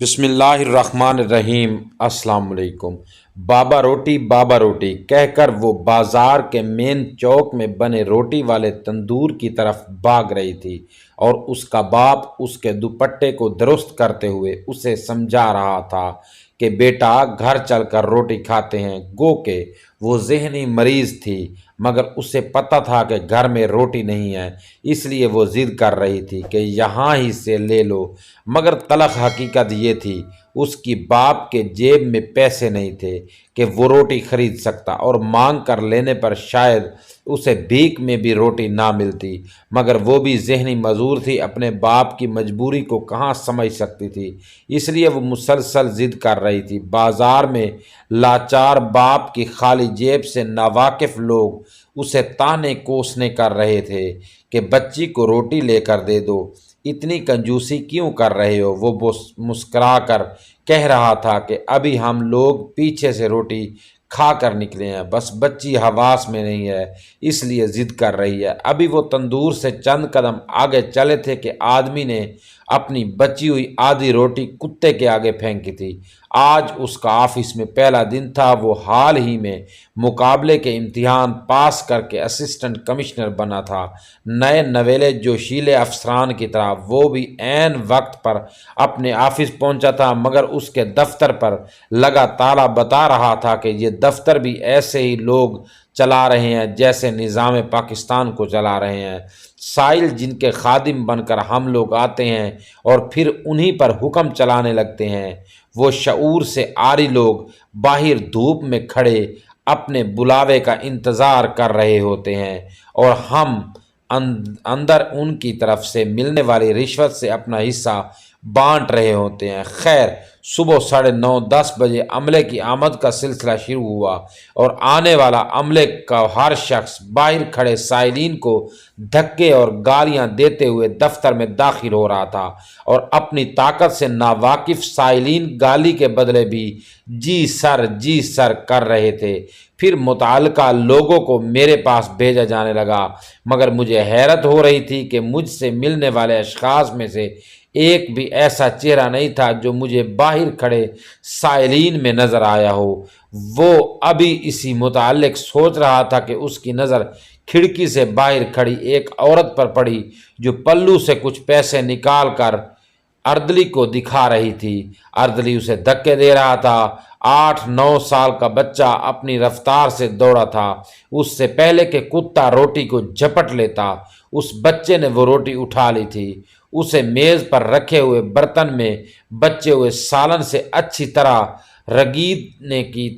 बिस्मिल्लाहिर्रहमानिर्रहीम। अस्सलाम वालेकुम। बाबा रोटी कह कर वो बाजार के मेन चौक में बने रोटी वाले तंदूर की तरफ भाग रही थी और उसका बाप उसके दुपट्टे को दुरुस्त करते हुए उसे समझा रहा था कि बेटा घर चलकर रोटी खाते हैं। गो के वो ज़हनी मरीज़ थी, मगर उसे पता था कि घर में रोटी नहीं है, इसलिए वो ज़िद कर रही थी कि यहाँ ही से ले लो। मगर तलख़ हकीकत ये थी, उसकी बाप के जेब में पैसे नहीं थे कि वो रोटी खरीद सकता, और मांग कर लेने पर शायद उसे भीख में भी रोटी ना मिलती। मगर वो भी ज़हनी मजूर थी, अपने बाप की मजबूरी को कहाँ समझ सकती थी, इसलिए वो मुसलसल ज़िद कर रही थी। बाजार में लाचार बाप की खाली जेब से नावाकिफ़ लोग उसे ताने कोसने कर रहे थे कि बच्ची को रोटी लेकर दे दो, इतनी कंजूसी क्यों कर रहे हो। वो मुस्करा कर कह रहा था कि अभी हम लोग पीछे से रोटी खा कर निकले हैं, बस बच्ची हवास में नहीं है इसलिए ज़िद कर रही है। अभी वो तंदूर से चंद कदम आगे चले थे कि आदमी ने अपनी बची हुई आधी रोटी कुत्ते के आगे फेंकी थी। आज उसका ऑफिस में पहला दिन था। वो हाल ही में मुकाबले के इम्तिहान पास करके असिस्टेंट कमिश्नर बना था। नए नवेले जोशीले अफसरान की तरह वो भी ऐन वक्त पर अपने ऑफिस पहुंचा था, मगर उसके दफ्तर पर लगा ताला बता रहा था कि ये दफ्तर भी ऐसे ही लोग चला रहे हैं जैसे निज़ाम पाकिस्तान को चला रहे हैं। साइल जिनके खादिम बनकर हम लोग आते हैं और फिर उन्हीं पर हुक्म चलाने लगते हैं। वो शऊर से आरी लोग बाहर धूप में खड़े अपने बुलावे का इंतज़ार कर रहे होते हैं और हम अंदर उनकी तरफ से मिलने वाली रिश्वत से अपना हिस्सा बांट रहे होते हैं। खैर, सुबह 9:30-10 बजे अमले की आमद का सिलसिला शुरू हुआ और आने वाला अमले का हर शख्स बाहर खड़े साइलिन को धक्के और गालियां देते हुए दफ्तर में दाखिल हो रहा था, और अपनी ताकत से नावाकिफ साइलिन गाली के बदले भी जी सर कर रहे थे। फिर मुतअल्लिका लोगों को मेरे पास भेजा जाने लगा, मगर मुझे हैरत हो रही थी कि मुझसे मिलने वाले अशखास में से एक भी ऐसा चेहरा नहीं था जो मुझे बाहर खड़े साइलिन में नज़र आया हो। वो अभी इसी मुताल्लिक सोच रहा था कि उसकी नज़र खिड़की से बाहर खड़ी एक औरत पर पड़ी जो पल्लू से कुछ पैसे निकाल कर अर्दली को दिखा रही थी। अर्दली उसे धक्के दे रहा था। 8-9 साल का बच्चा अपनी रफ्तार से दौड़ा था। उससे पहले कि कुत्ता रोटी को झपट लेता, उस बच्चे ने वो रोटी उठा ली थी। उसे मेज़ पर रखे हुए बर्तन में बचे हुए सालन से अच्छी तरह रगीदने की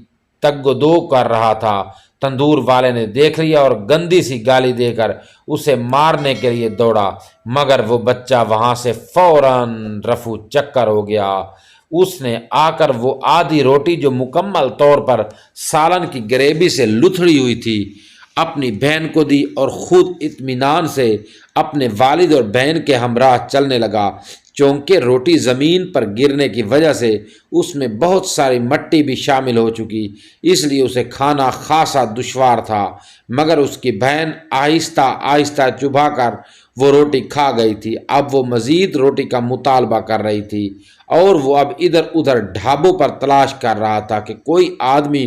तगदो कर रहा था। तंदूर वाले ने देख लिया और गंदी सी गाली देकर उसे मारने के लिए दौड़ा, मगर वो बच्चा वहां से फौरन रफू चक्कर हो गया। उसने आकर वो आधी रोटी जो मुकम्मल तौर पर सालन की ग्रेवी से लुथड़ी हुई थी अपनी बहन को दी और खुद इत्मीनान से अपने वालिद और बहन के हमराह चलने लगा। चूंकि रोटी ज़मीन पर गिरने की वजह से उसमें बहुत सारी मट्टी भी शामिल हो चुकी, इसलिए उसे खाना खासा दुश्वार था, मगर उसकी बहन आहिस्ता आहिस्ता चुभा कर वो रोटी खा गई थी। अब वो मज़ीद रोटी का मुतालबा कर रही थी और वो अब इधर उधर ढाबों पर तलाश कर रहा था कि कोई आदमी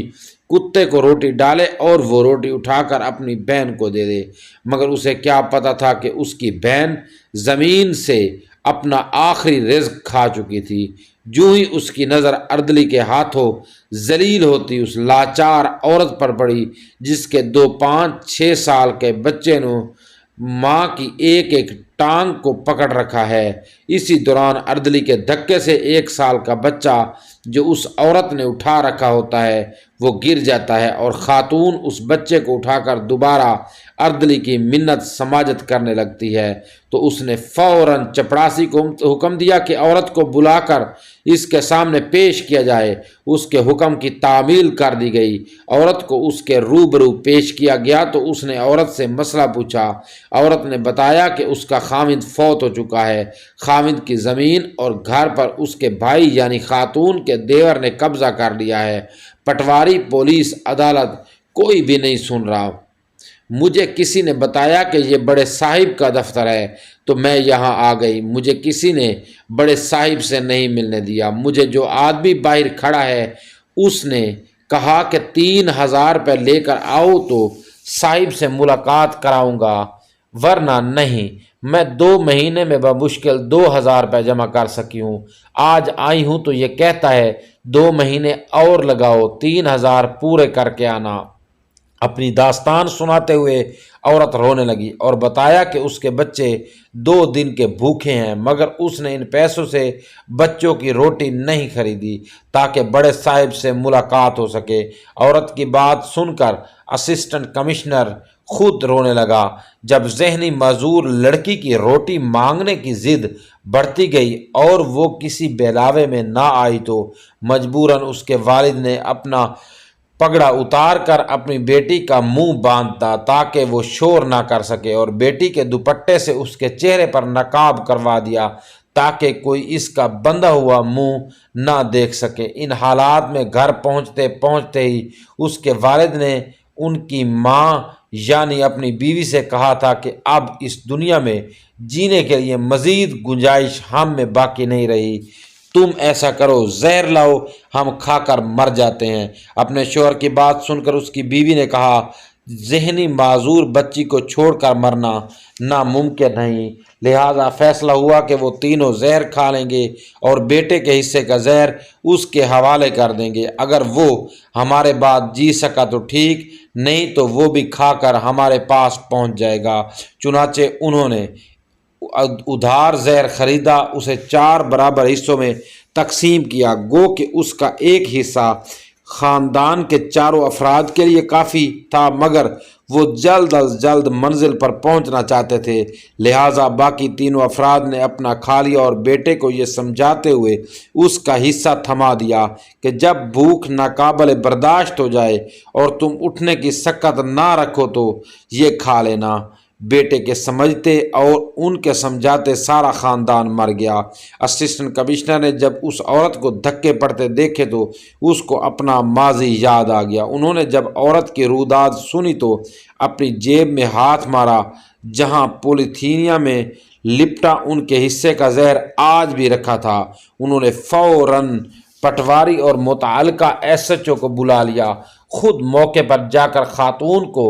कुत्ते को रोटी डाले और वो रोटी उठाकर अपनी बहन को दे दे। मगर उसे क्या पता था कि उसकी बहन ज़मीन से अपना आखिरी रिज़्क खा चुकी थी। जो ही उसकी नज़र अर्दली के हाथों जलील होती उस लाचार औरत पर पड़ी जिसके 2-5-6 साल के बच्चे ने माँ की एक एक टांग को पकड़ रखा है। इसी दौरान अर्दली के धक्के से 1 साल का बच्चा जो उस औरत ने उठा रखा होता है वो गिर जाता है और ख़ातून उस बच्चे को उठाकर दोबारा अर्दली की मिन्नत समाजत करने लगती है। तो उसने फ़ौरन चपड़ासी को हुक्म दिया कि औरत को बुलाकर इसके सामने पेश किया जाए। उसके हुक्म की तामील कर दी गई। औरत को उसके रूबरू पेश किया गया तो उसने औरत से मसला पूछा। औरत ने बताया कि उसका खामिद फौत हो चुका है। खामिद की ज़मीन और घर पर उसके भाई यानी खातून के देवर ने कब्ज़ा कर लिया है। पटवारी, पुलिस, अदालत कोई भी नहीं सुन रहा। مجھے کسی نے بتایا کہ یہ بڑے صاحب کا دفتر ہے تو میں یہاں آ گئی۔ مجھے کسی نے بڑے صاحب سے نہیں ملنے دیا۔ مجھے جو آدمی باہر کھڑا ہے اس نے کہا کہ 3,000 روپے لے کر آؤ تو صاحب سے ملاقات کراؤں گا، ورنہ نہیں۔ میں 2 مہینے میں بمشکل 2,000 روپے جمع کر سکی ہوں۔ آج آئی ہوں تو یہ کہتا ہے 2 مہینے اور لگاؤ، 3,000 پورے کر کے آنا۔ اپنی داستان سناتے ہوئے عورت رونے لگی اور بتایا کہ اس کے بچے 2 دن کے بھوکے ہیں، مگر اس نے ان پیسوں سے بچوں کی روٹی نہیں خریدی تاکہ بڑے صاحب سے ملاقات ہو سکے۔ عورت کی بات سن کر اسسٹنٹ کمشنر خود رونے لگا۔ جب ذہنی معذور لڑکی کی روٹی مانگنے کی ضد بڑھتی گئی اور وہ کسی بہلاوے میں نہ آئی تو مجبوراً اس کے والد نے اپنا پگڑا اتار کر اپنی بیٹی کا منہ باندھا تاکہ وہ شور نہ کر سکے، اور بیٹی کے دوپٹے سے اس کے چہرے پر نقاب کروا دیا تاکہ کوئی اس کا بندھا ہوا منہ نہ دیکھ سکے۔ ان حالات میں گھر پہنچتے پہنچتے ہی اس کے والد نے ان کی ماں یعنی اپنی بیوی سے کہا تھا کہ اب اس دنیا میں جینے کے لیے مزید گنجائش ہم میں باقی نہیں رہی۔ تم ایسا کرو، زہر لاؤ، ہم کھا کر مر جاتے ہیں۔ اپنے شوہر کی بات سن کر اس کی بیوی نے کہا، ذہنی معذور بچی کو چھوڑ کر مرنا ناممکن نہیں، لہذا فیصلہ ہوا کہ وہ تینوں زہر کھا لیں گے اور بیٹے کے حصے کا زہر اس کے حوالے کر دیں گے۔ اگر وہ ہمارے بعد جی سکا تو ٹھیک، نہیں تو وہ بھی کھا کر ہمارے پاس پہنچ جائے گا۔ چنانچہ انہوں نے ادھار زہر خریدا، اسے 4 برابر حصوں میں تقسیم کیا، گو کہ اس کا ایک حصہ خاندان کے 4 افراد کے لیے کافی تھا، مگر وہ جلد از جلد منزل پر پہنچنا چاہتے تھے، لہٰذا باقی 3 افراد نے اپنا کھا لیا اور بیٹے کو یہ سمجھاتے ہوئے اس کا حصہ تھما دیا کہ جب بھوک ناقابل برداشت ہو جائے اور تم اٹھنے کی سکت نہ رکھو تو یہ کھا لینا۔ بیٹے کے سمجھتے اور ان کے سمجھاتے سارا خاندان مر گیا۔ اسسٹنٹ کمشنر نے جب اس عورت کو دھکے پڑتے دیکھے تو اس کو اپنا ماضی یاد آ گیا۔ انہوں نے جب عورت کی روداد سنی تو اپنی جیب میں ہاتھ مارا جہاں پولیتھینیا میں لپٹا ان کے حصے کا زہر آج بھی رکھا تھا۔ انہوں نے فوراً پٹواری اور متعلقہ ایس ایچ او کو بلا لیا، خود موقع پر جا کر خاتون کو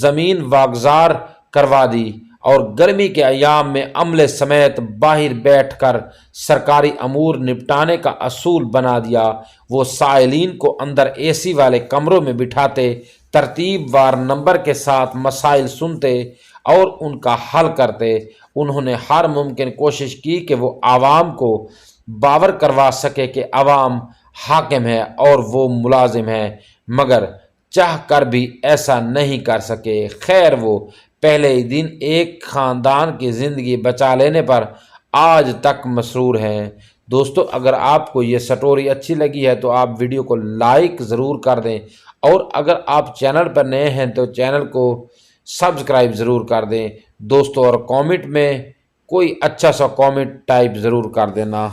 زمین واگزار کروا دی اور گرمی کے ایام میں عملے سمیت باہر بیٹھ کر سرکاری امور نپٹانے کا اصول بنا دیا۔ وہ سائلین کو اندر اے سی والے کمروں میں بٹھاتے، ترتیب وار نمبر کے ساتھ مسائل سنتے اور ان کا حل کرتے۔ انہوں نے ہر ممکن کوشش کی کہ وہ عوام کو باور کروا سکے کہ عوام حاکم ہے اور وہ ملازم ہے، مگر چاہ کر بھی ایسا نہیں کر سکے۔ خیر، وہ پہلے ہی دن ایک خاندان کی زندگی بچا لینے پر آج تک مسرور ہیں۔ دوستو، اگر آپ کو یہ سٹوری اچھی لگی ہے تو آپ ویڈیو کو لائک ضرور کر دیں، اور اگر آپ چینل پر نئے ہیں تو چینل کو سبسکرائب ضرور کر دیں دوستو، اور کامنٹ میں کوئی اچھا سا کامنٹ ٹائپ ضرور کر دینا۔